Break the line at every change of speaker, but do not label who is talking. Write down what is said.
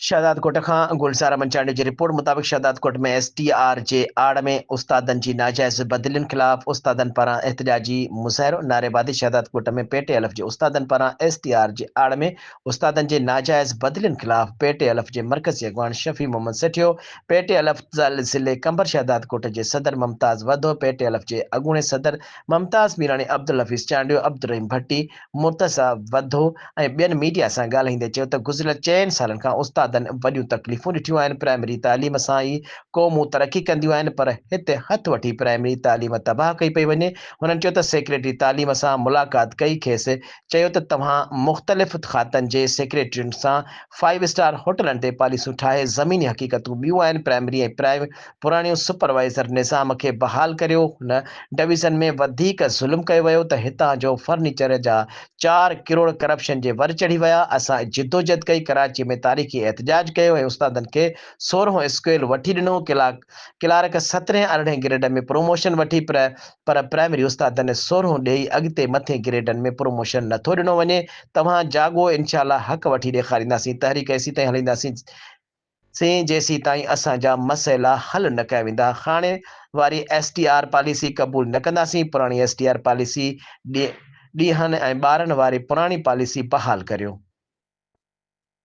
शहदादकोट खां गुलज़ार मंचाणी जी रिपोर्ट मुताबिक़ शहदादकोट में STR जे आड़ में उस्तादनि जी नाजाइज़ बदिलियुनि ख़िलाफ़ उस्तादनि पारां एहतजाजी मुज़ाहिरो नारेबाज़ी। शहदादकोट में PTLF जे उस्तादनि पारां STR जे आड़ में उस्तादनि जे नाजाइज़ बदिलियुनि ख़िलाफ़ PTLF जे मरकज़ी अॻवान शफ़ी मोहम्मद सेठियो, PTLF ज़िले कंबर शहदादकोट जे सदर मुमताज़ वधो, PTLF जे अॻूणे सदर मुमताज़ मीरानी, अब्दुल हफ़ीज़ चांडियो, अब्दुल रहीम भट्टी, मुर्तज़ा वधो ऐं ॿियनि मीडिया सां ॻाल्हाईंदे चयो त गुज़िरियल 4 सालनि खां उस्तादनि वॾियूं तकलीफ़ूं ॾिठियूं आहिनि। प्राइमरी तालीम सां ई क़ौमूं तरक़ी कंदियूं आहिनि, पर हिते हथु वठी प्राइमरी तालीम तबाह कई पई वञे। हुननि चयो त सेक्रेटरी तालीम सां मुलाक़ात कई खेसि, चयो त तव्हां मुख़्तलिफ़ खातनि जे सेक्रेटरियुनि सां 5 स्टार होटलनि ते पॉलिसियूं ठाहे ज़मीनी हक़ीक़तूं ॿियूं आहिनि। प्राइमरी ऐं पुराणियूं सुपरवाइज़र निज़ाम खे बहाल करियो। हुन डिवीज़न में वधीक ज़ुल्म कयो वियो त हितां जो फर्नीचर जा 4 करोड़ करप्शन जे वर चढ़ी विया। असां जिदोजहद कई, कराची में तारीख़ी एहतजाज कयो ऐं उस्तादनि खे 16हों स्केल वठी ॾिनो। क्लार्क 17 अरिड़हें ग्रेड में प्रोमोशन वठी, पर प्राइमरी उस्तादनि 16हों ॾेई अॻिते मथे ग्रेडनि में प्रोमोशन नथो ॾिनो वञे। तव्हां जाॻो, इनशाला हक़ वठी ॾेखारींदासीं। तहरीक एसी ताईं हलींदासीं जेसीं ताईं असांजा मसइला हल न कया वेंदा। हाणे वारी STR पॉलिसी क़बूल न कंदासीं। पुराणी STR पॉलिसी ॾींहनि ऐं ॿारनि वारी पुराणी पॉलिसी बहाल करियो।